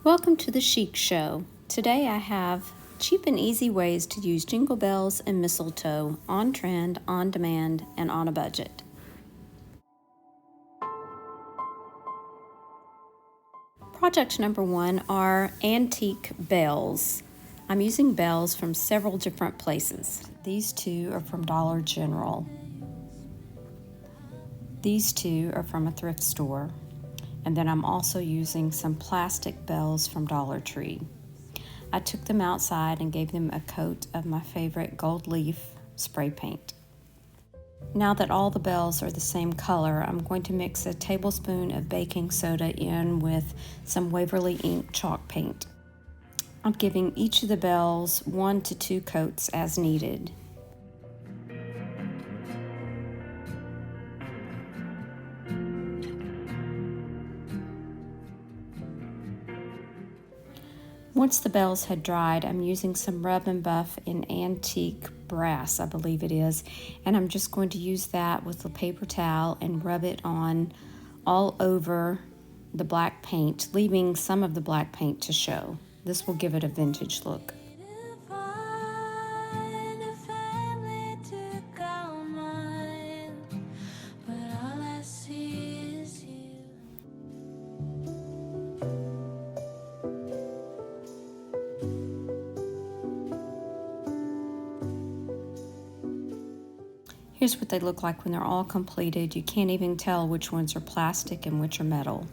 Welcome to the Chic Show. Today I have cheap and easy ways to use Jingle Bells and Mistletoe on trend, on demand, and on a budget. Project number 1 are antique bells. I'm using bells from several different places. These two are from Dollar General. These two are from a thrift store. And then I'm also using some plastic bells from Dollar Tree. I took them outside and gave them a coat of my favorite gold leaf spray paint. Now that all the bells are the same color, I'm going to mix a tablespoon of baking soda in with some Waverly ink chalk paint. I'm giving each of the bells 1 to 2 coats as needed. Once the bells had dried, I'm using some rub and buff in antique brass, I believe it is, and I'm just going to use that with a paper towel and rub it on all over the black paint, leaving some of the black paint to show. This will give it a vintage look. Here's what they look like when they're all completed. You can't even tell which ones are plastic and which are metal.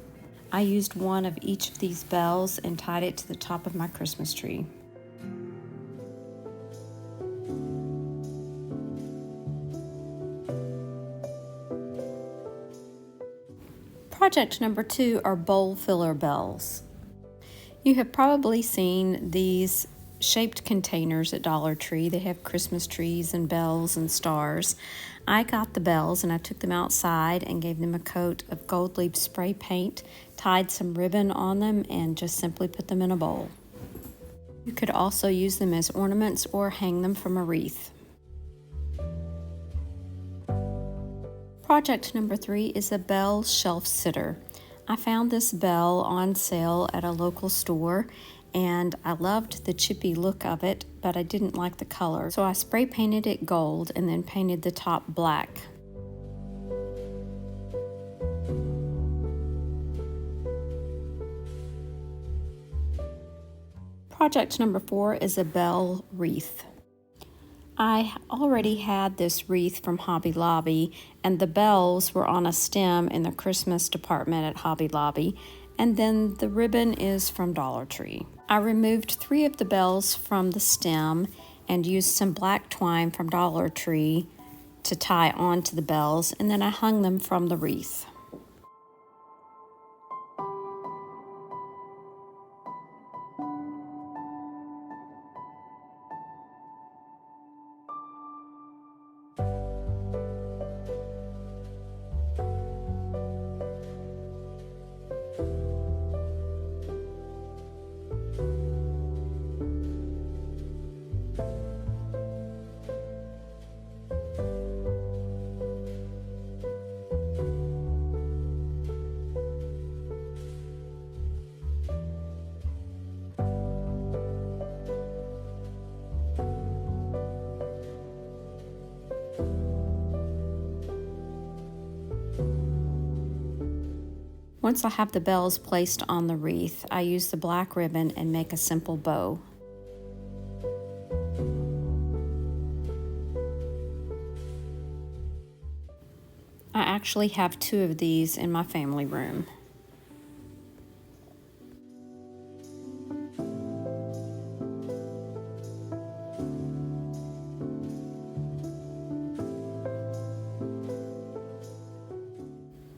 I used one of each of these bells and tied it to the top of my Christmas tree. Project number 2 are bowl filler bells. You have probably seen these shaped containers at Dollar Tree. They have Christmas trees and bells and stars. I got the bells and I took them outside and gave them a coat of gold leaf spray paint, tied some ribbon on them, and just simply put them in a bowl. You could also use them as ornaments or hang them from a wreath. Project number 3 is a bell shelf sitter. I found this bell on sale at a local store and I loved the chippy look of it, but I didn't like the color. So I spray painted it gold and then painted the top black. Project number 4 is a bell wreath. I already had this wreath from Hobby Lobby, and the bells were on a stem in the Christmas department at Hobby Lobby, and then the ribbon is from Dollar Tree. I removed 3 of the bells from the stem and used some black twine from Dollar Tree to tie onto the bells, and then I hung them from the wreath. Once I have the bells placed on the wreath, I use the black ribbon and make a simple bow. I actually have 2 of these in my family room.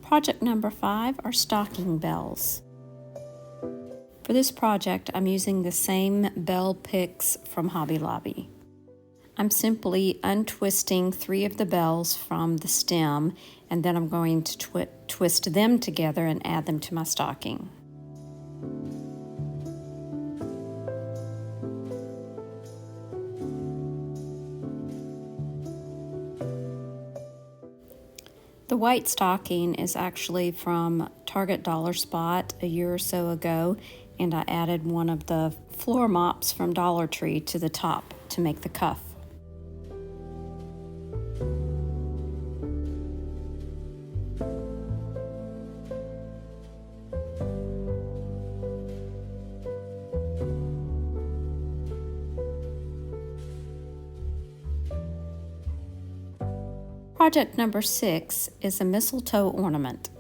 Project number 5 are stocking bells. For this project, I'm using the same bell picks from Hobby Lobby. I'm simply untwisting 3 of the bells from the stem, and then I'm going to twist them together and add them to my stocking. The white stocking is actually from Target Dollar Spot a year or so ago, and I added one of the floor mops from Dollar Tree to the top to make the cuff. Project number 6 is a mistletoe ornament.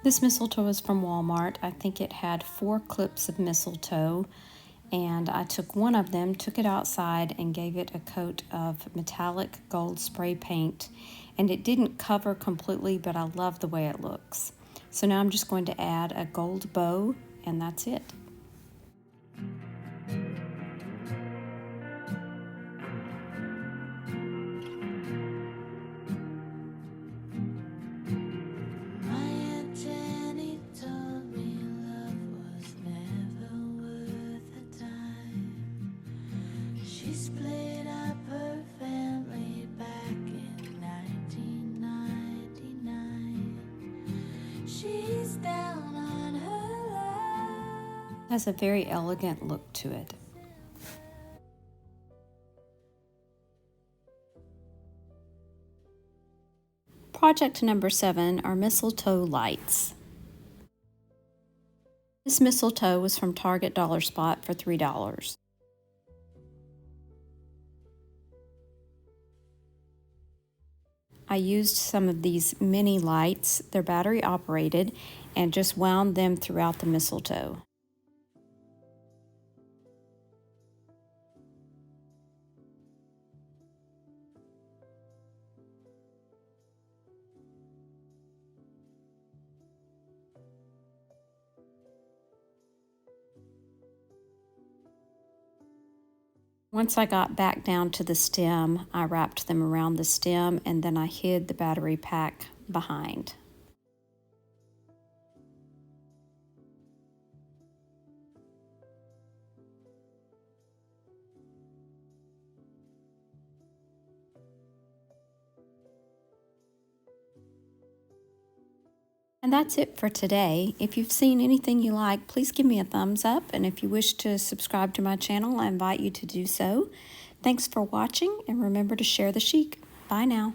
This mistletoe is from Walmart. I think it had 4 clips of mistletoe, and I took one of them, took it outside, and gave it a coat of metallic gold spray paint. And it didn't cover completely, but I love the way it looks. So now I'm just going to add a gold bow, and that's it. She split up her family back in 1999. She's down on her luck. It has a very elegant look to it. Project number 7 are mistletoe lights. This mistletoe was from Target Dollar Spot for $3. I used some of these mini lights, they're battery operated, and just wound them throughout the mistletoe. Once I got back down to the stem, I wrapped them around the stem and then I hid the battery pack behind. And that's it for today. If you've seen anything you like, please give me a thumbs up. And if you wish to subscribe to my channel, I invite you to do so. Thanks for watching, and remember to share the chic. Bye now.